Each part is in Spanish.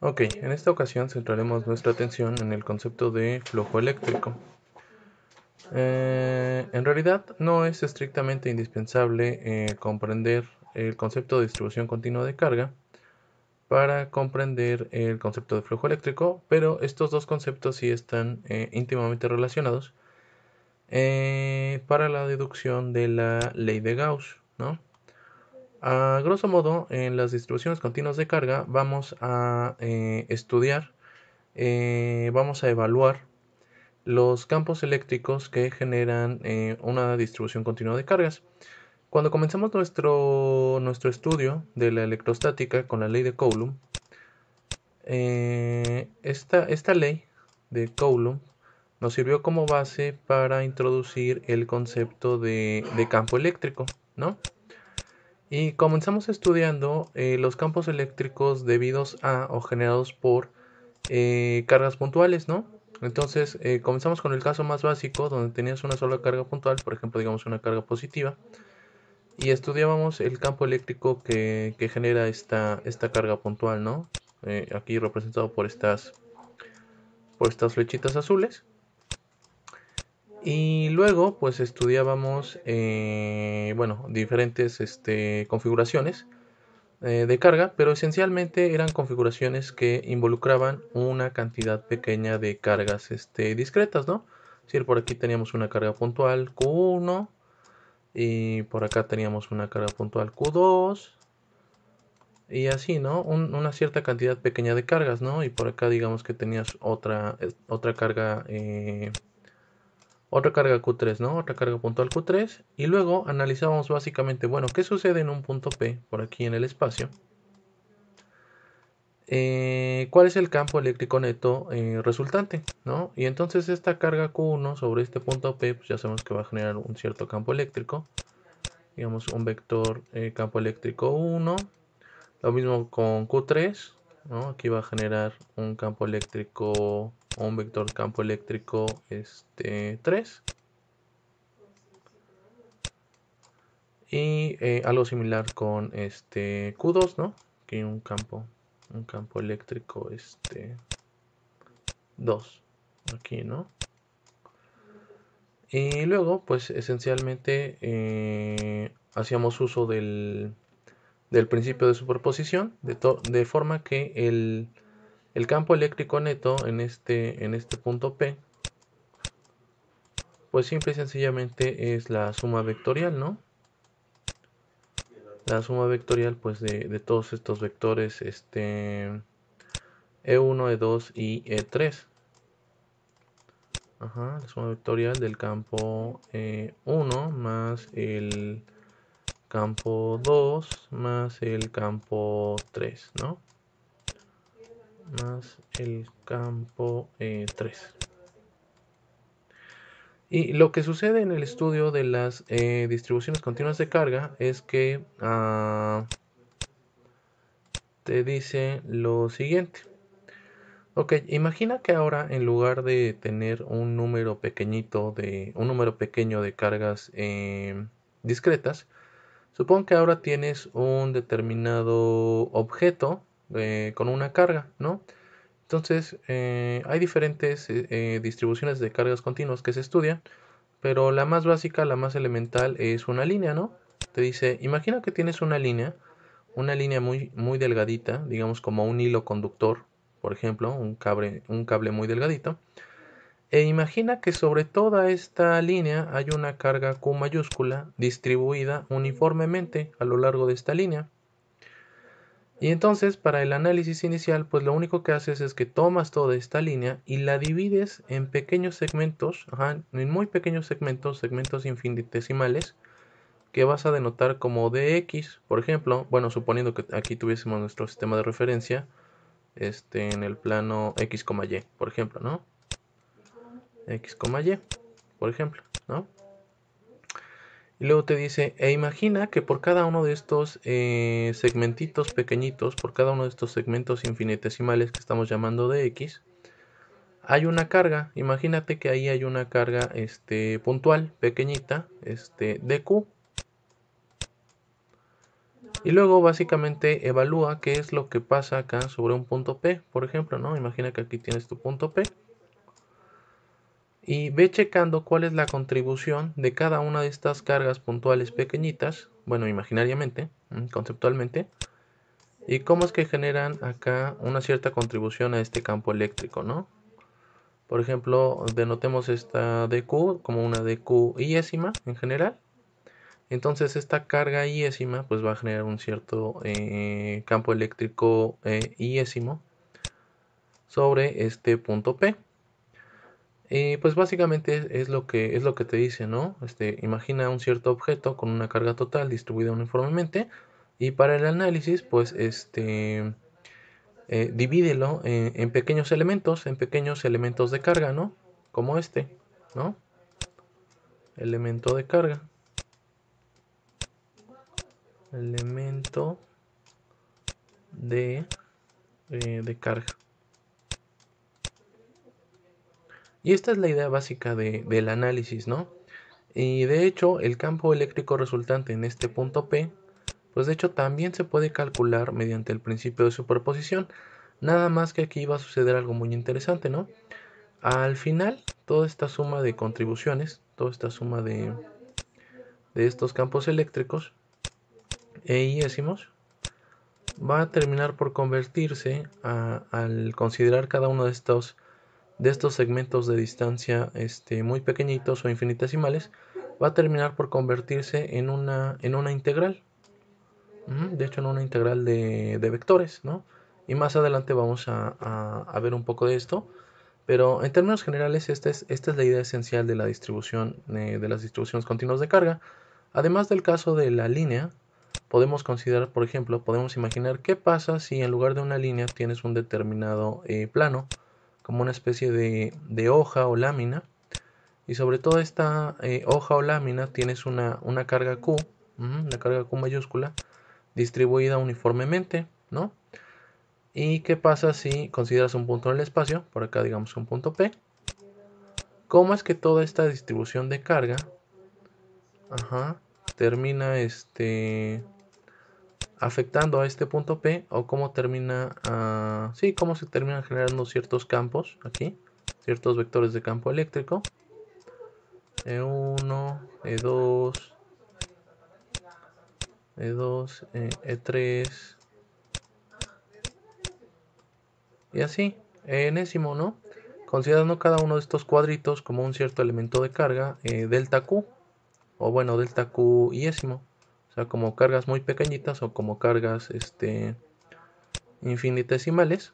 Ok, en esta ocasión centraremos nuestra atención en el concepto de flujo eléctrico. En realidad no es estrictamente indispensable comprender el concepto de distribución continua de carga para comprender el concepto de flujo eléctrico, pero estos dos conceptos sí están íntimamente relacionados para la deducción de la ley de Gauss, ¿no? A grosso modo, en las distribuciones continuas de carga vamos a estudiar, vamos a evaluar los campos eléctricos que generan una distribución continua de cargas. Cuando comenzamos nuestro estudio de la electrostática con la ley de Coulomb, esta ley de Coulomb nos sirvió como base para introducir el concepto de campo eléctrico, ¿no? Y comenzamos estudiando los campos eléctricos debidos a o generados por cargas puntuales, ¿no? Entonces comenzamos con el caso más básico, donde tenías una sola carga puntual, por ejemplo, digamos una carga positiva, y estudiábamos el campo eléctrico que genera esta carga puntual, ¿no? Aquí representado por estas flechitas azules. Y luego, pues estudiábamos, bueno, diferentes configuraciones de carga, pero esencialmente eran configuraciones que involucraban una cantidad pequeña de cargas discretas, ¿no? Es decir, por aquí teníamos una carga puntual Q1 y por acá teníamos una carga puntual Q2 y así, ¿no? Una cierta cantidad pequeña de cargas, ¿no? Y por acá digamos que tenías otra carga Q3, ¿no? Otra carga puntual Q3 y luego analizábamos básicamente, bueno, ¿qué sucede en un punto P por aquí en el espacio? ¿Cuál es el campo eléctrico neto resultante? ¿No? Y entonces esta carga Q1 sobre este punto P, pues ya sabemos que va a generar un cierto campo eléctrico, digamos un vector campo eléctrico 1, lo mismo con Q3, ¿no? Aquí va a generar un campo eléctrico, un vector campo eléctrico 3, y algo similar con Q2, ¿no? Aquí un campo eléctrico 2, aquí, ¿no? Y luego, pues esencialmente hacíamos uso del principio de superposición, de forma que el campo eléctrico neto en este punto P, pues simple y sencillamente es la suma vectorial, ¿no? La suma vectorial, pues de todos estos vectores, E1, E2 y E3. Ajá, la suma vectorial del campo 1 más el campo 2 más el campo 3, ¿no? Más el campo 3. Y lo que sucede en el estudio de las distribuciones continuas de carga es que te dice lo siguiente. Ok, imagina que ahora en lugar de tener un número pequeño de cargas discretas, supongo que ahora tienes un determinado objeto con una carga, ¿no? Entonces, hay diferentes distribuciones de cargas continuas que se estudian, pero la más básica, la más elemental es una línea, ¿no? Te dice, imagina que tienes una línea muy, muy delgadita, digamos como un hilo conductor, por ejemplo, un cable muy delgadito, e imagina que sobre toda esta línea hay una carga Q mayúscula distribuida uniformemente a lo largo de esta línea. Y entonces, para el análisis inicial, pues lo único que haces es que tomas toda esta línea y la divides en pequeños segmentos, ajá, en muy pequeños segmentos infinitesimales, que vas a denotar como dx, por ejemplo, bueno, suponiendo que aquí tuviésemos nuestro sistema de referencia, en el plano x, y, por ejemplo, ¿no? X, y, por ejemplo, ¿no? Y luego te dice, e imagina que por cada uno de estos segmentitos pequeñitos, por cada uno de estos segmentos infinitesimales que estamos llamando de x, hay una carga. Imagínate que ahí hay una carga puntual, pequeñita, de q. Y luego básicamente evalúa qué es lo que pasa acá sobre un punto P, por ejemplo, ¿no? Imagina que aquí tienes tu punto P. Y ve checando cuál es la contribución de cada una de estas cargas puntuales pequeñitas, bueno, imaginariamente, conceptualmente, y cómo es que generan acá una cierta contribución a este campo eléctrico, ¿no? Por ejemplo, denotemos esta dq como una dq iésima en general. Entonces esta carga iésima pues va a generar un cierto campo eléctrico iésimo sobre este punto P. Pues básicamente es lo que te dice, ¿no? Imagina un cierto objeto con una carga total distribuida uniformemente y para el análisis, pues divídelo en pequeños elementos de carga, ¿no? Como este, ¿no? Elemento de carga. Elemento de carga. Y esta es la idea básica del análisis, ¿no? Y de hecho, el campo eléctrico resultante en este punto P, pues de hecho también se puede calcular mediante el principio de superposición. Nada más que aquí va a suceder algo muy interesante, ¿no? Al final, toda esta suma de contribuciones, toda esta suma de estos campos eléctricos e iésimos, va a terminar por convertirse al considerar cada uno de estos segmentos de distancia muy pequeñitos o infinitesimales, va a terminar por convertirse en una integral. De hecho, en una integral de vectores, ¿no? Y más adelante vamos a ver un poco de esto. Pero en términos generales, esta es la idea esencial de la distribución, de las distribuciones continuas de carga. Además del caso de la línea, podemos considerar, por ejemplo, podemos imaginar qué pasa si en lugar de una línea tienes un determinado plano, como una especie de hoja o lámina, y sobre toda esta hoja o lámina tienes una carga Q, una carga Q mayúscula, distribuida uniformemente, ¿no? ¿Y qué pasa si consideras un punto en el espacio? Por acá digamos un punto P. ¿Cómo es que toda esta distribución de carga termina afectando a este punto P? ¿O cómo termina, sí, cómo se terminan generando ciertos campos aquí? Ciertos vectores de campo eléctrico. E1, E2, E2, E3 y así, enésimo, ¿no? Considerando cada uno de estos cuadritos como un cierto elemento de carga, delta Q, o bueno, delta Q iésimo, o sea, como cargas muy pequeñitas o como cargas infinitesimales,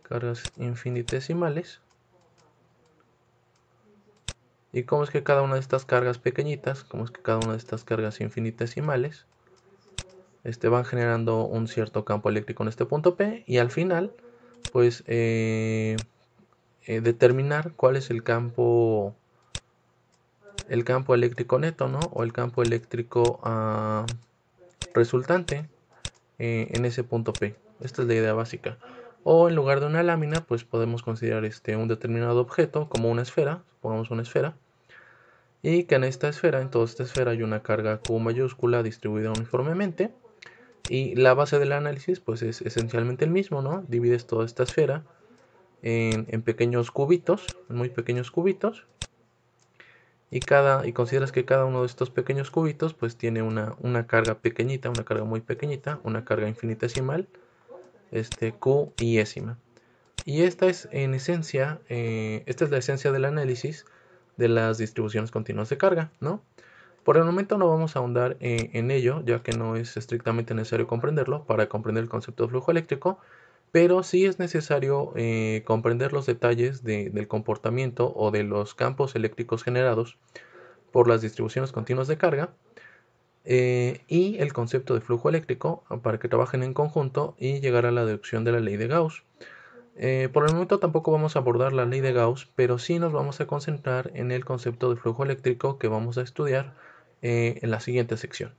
cargas infinitesimales. ¿Y cómo es que cada una de estas cargas pequeñitas, cómo es que cada una de estas cargas infinitesimales van generando un cierto campo eléctrico en este punto P y al final pues determinar cuál es el campo eléctrico neto, ¿no? O el campo eléctrico resultante en ese punto P. Esta es la idea básica. O en lugar de una lámina, pues podemos considerar un determinado objeto como una esfera, pongamos una esfera, y que en esta esfera, en toda esta esfera hay una carga Q mayúscula distribuida uniformemente. Y la base del análisis pues es esencialmente el mismo, ¿no? Divides toda esta esfera en pequeños cubitos, en muy pequeños cubitos, y consideras que cada uno de estos pequeños cubitos pues tiene una carga pequeñita, una carga muy pequeñita, una carga infinitesimal, Q iésima. Y esta es en esencia, esta es la esencia del análisis de las distribuciones continuas de carga, ¿no? Por el momento no vamos a ahondar en ello, ya que no es estrictamente necesario comprenderlo para comprender el concepto de flujo eléctrico, pero sí es necesario comprender los detalles del comportamiento o de los campos eléctricos generados por las distribuciones continuas de carga y el concepto de flujo eléctrico para que trabajen en conjunto y llegar a la deducción de la ley de Gauss. Por el momento tampoco vamos a abordar la ley de Gauss, pero sí nos vamos a concentrar en el concepto de flujo eléctrico que vamos a estudiar en la siguiente sección.